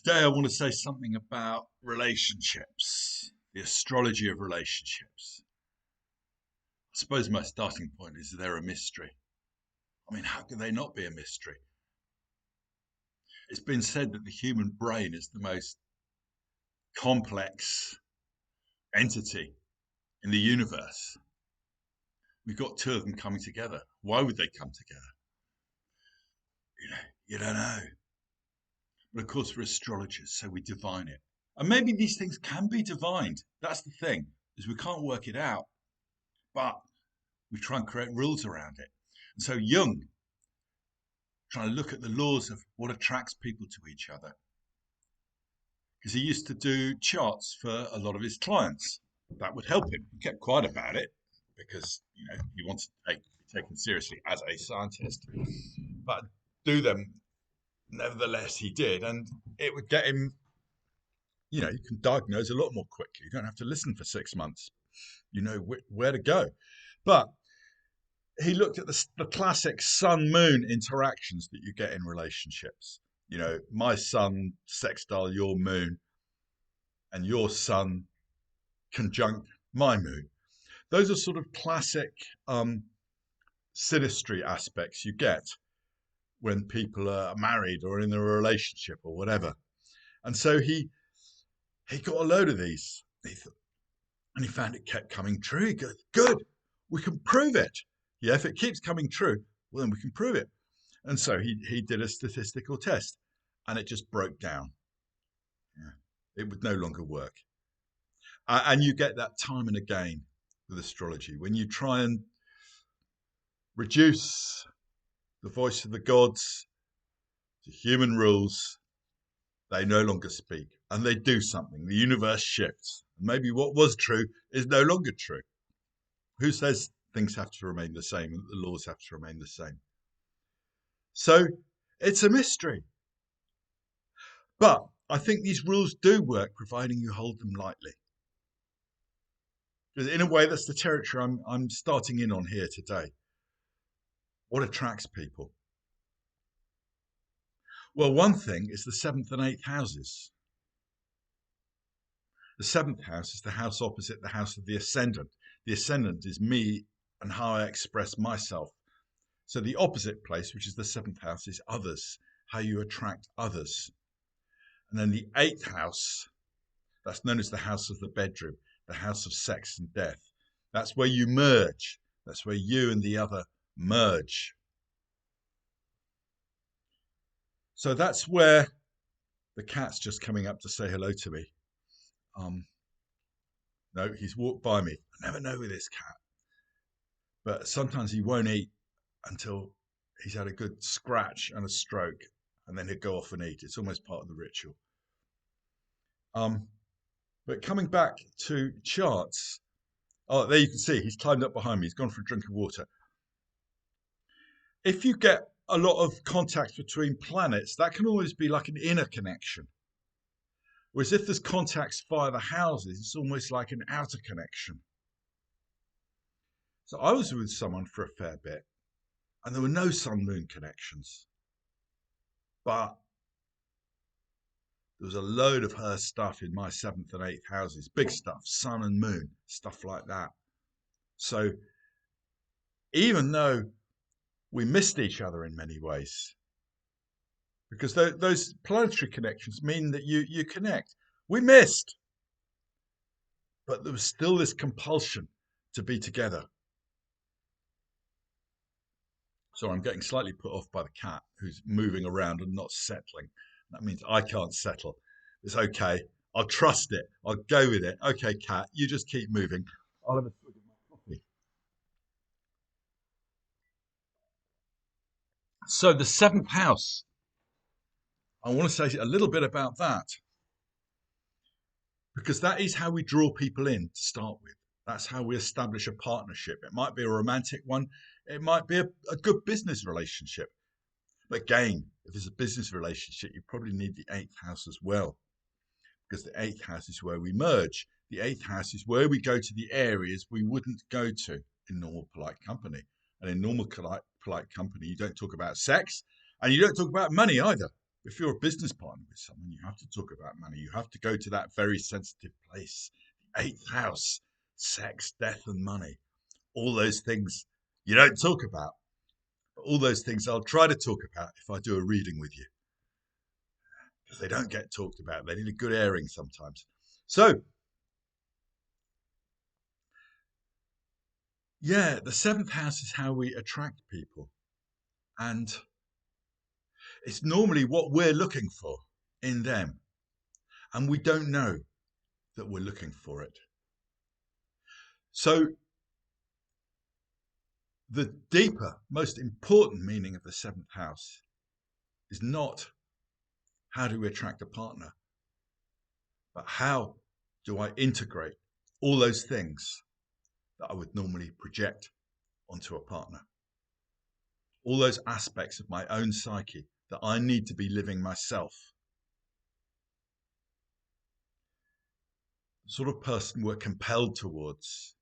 Today, I want to say something about relationships, the astrology of relationships. I suppose my starting point is they're a mystery. I mean, how can they not be a mystery? It's been said that the human brain is the most complex entity in the universe. We've got two of them coming together. Why would they come together? You don't know. But of course, we're astrologers, so we divine it. And maybe these things can be divined. That's the thing, is we can't work it out. But we try and create rules around it. And so Jung trying to look at the laws of what attracts people to each other. Because he used to do charts for a lot of his clients. That would help him. He kept quiet about it because he wanted to be taken seriously as a scientist. But do them nevertheless he did, and it would get him, you can diagnose a lot more quickly. You don't have to listen for 6 months. You know where to go. But he looked at the classic sun-moon interactions that you get in relationships. My sun sextile your moon, and your sun conjunct my moon. Those are sort of classic synastry aspects you get when people are married or in a relationship or whatever. And so he got a load of these. And he found it kept coming true. He goes, good, we can prove it. Yeah, if it keeps coming true, well, then we can prove it. And so he did a statistical test, and it just broke down. Yeah, it would no longer work. And you get that time and again with astrology. When you try and reduce the voice of the gods to human rules, they no longer speak, and they do something. The universe shifts. Maybe what was true is no longer true. Who says things have to remain the same and the laws have to remain the same? So it's a mystery. But I think these rules do work, providing you hold them lightly. In a way, that's the territory I'm starting in on here today. What attracts people? Well, one thing is the 7th and 8th houses. The 7th house is the house opposite the house of the ascendant. The ascendant is me and how I express myself. So the opposite place, which is the 7th house, is others, how you attract others. And then the 8th house, that's known as the house of the bedroom, the house of sex and death. That's where you merge. That's where you and the other merge. So that's where the cat's just coming up to say hello to me. No, he's walked by me. I never know with this cat. But sometimes he won't eat until he's had a good scratch and a stroke, and then he'll go off and eat. It's almost part of the ritual. But coming back to charts, there you can see he's climbed up behind me. He's gone for a drink of water. If you get a lot of contact between planets, that can always be like an inner connection. Whereas if there's contacts via the houses, it's almost like an outer connection. So I was with someone for a fair bit, and there were no sun-moon connections. But there was a load of her stuff in my 7th and 8th houses, big stuff, sun and moon, stuff like that. So even though we missed each other in many ways, because those planetary connections mean that you connect. We missed, but there was still this compulsion to be together. So I'm getting slightly put off by the cat who's moving around and not settling. That means I can't settle. It's okay. I'll trust it. I'll go with it. Okay, cat, you just keep moving. I'll have a swig of my coffee. So the 7th house, I want to say a little bit about that, because that is how we draw people in to start with. That's how we establish a partnership. It might be a romantic one. It might be a good business relationship. But again, if it's a business relationship, you probably need the 8th house as well, because the 8th house is where we merge. The 8th house is where we go to the areas we wouldn't go to in normal polite company. And in normal polite company, you don't talk about sex and you don't talk about money either. If you're a business partner with someone, you have to talk about money. You have to go to that very sensitive place, the eighth house, sex, death, and money. All those things you don't talk about. But all those things I'll try to talk about if I do a reading with you, because they don't get talked about. They need a good airing sometimes. So, yeah, the seventh house is how we attract people. And it's normally what we're looking for in them. And we don't know that we're looking for it. So, the deeper, most important meaning of the seventh house is not how do we attract a partner, but how do I integrate all those things that I would normally project onto a partner? All those aspects of my own psyche that I need to be living myself. The sort of person we're compelled towards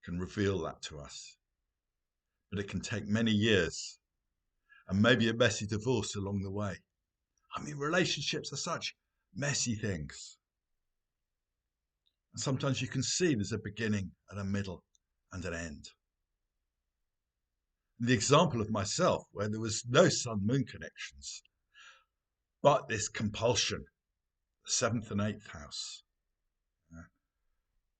can reveal that to us. But it can take many years and maybe a messy divorce along the way. I mean, relationships are such messy things. And sometimes you can see there's a beginning and a middle and an end. The example of myself, where there was no sun-moon connections, but this compulsion, the seventh and eighth house.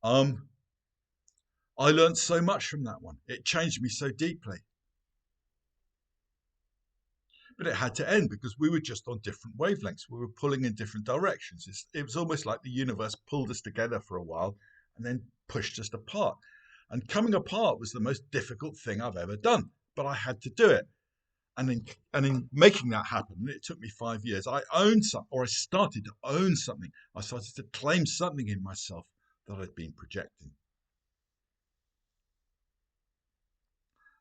I learned so much from that one. It changed me so deeply. But it had to end because we were just on different wavelengths. We were pulling in different directions. It was almost like the universe pulled us together for a while and then pushed us apart. And coming apart was the most difficult thing I've ever done, but I had to do it. And in making that happen, and it took me 5 years, I owned something, or I started to own something. I started to claim something in myself that I'd been projecting.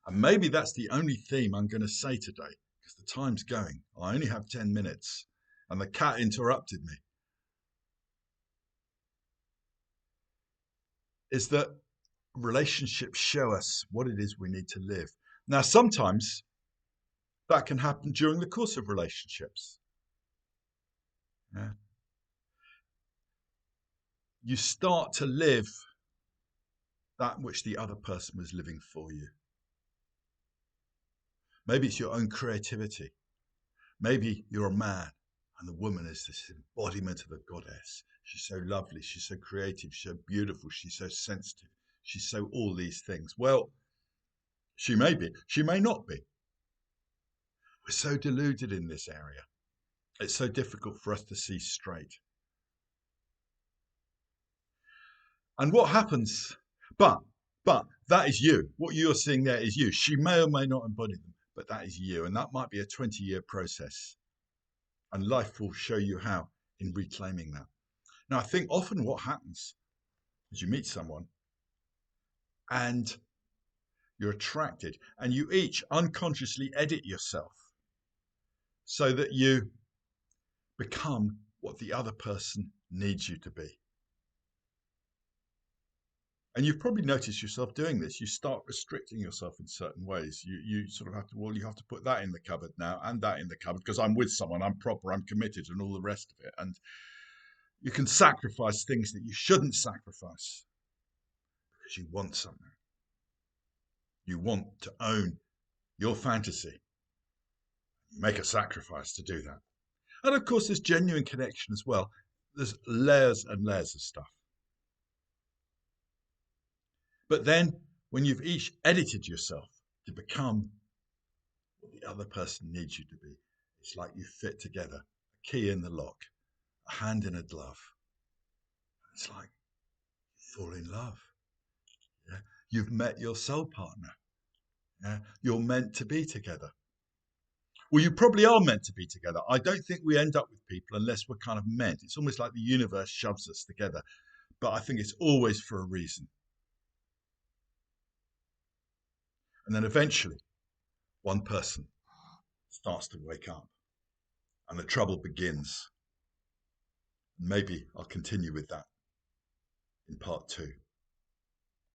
And maybe that's the only theme I'm going to say today, because the time's going. I only have 10 minutes, and the cat interrupted me. Is that relationships show us what it is we need to live. Now, sometimes that can happen during the course of relationships. Yeah. You start to live that which the other person was living for you. Maybe it's your own creativity. Maybe you're a man and the woman is this embodiment of the goddess. She's so lovely, she's so creative, she's so beautiful, she's so sensitive, she's so all these things. Well, she may be, she may not be. We're so deluded in this area. It's so difficult for us to see straight. And what happens? But that is you. What you're seeing there is you. She may or may not embody them, but that is you. And that might be a 20-year process. And life will show you how in reclaiming that. Now, I think often what happens is you meet someone and you're attracted and you each unconsciously edit yourself so that you become what the other person needs you to be. And you've probably noticed yourself doing this. You start restricting yourself in certain ways. You sort of have to, well, you have to put that in the cupboard now and that in the cupboard because I'm with someone, I'm proper, I'm committed, and all the rest of it. And you can sacrifice things that you shouldn't sacrifice because you want something. You want to own your fantasy. You make a sacrifice to do that. And of course, there's genuine connection as well. There's layers and layers of stuff. But then when you've each edited yourself to become what the other person needs you to be, it's like you fit together, a key in the lock, a hand in a glove. It's like you fall in love. Yeah? You've met your soul partner. Yeah? You're meant to be together. Well, you probably are meant to be together. I don't think we end up with people unless we're kind of meant. It's almost like the universe shoves us together. But I think it's always for a reason. And then eventually, one person starts to wake up and the trouble begins. Maybe I'll continue with that in part 2.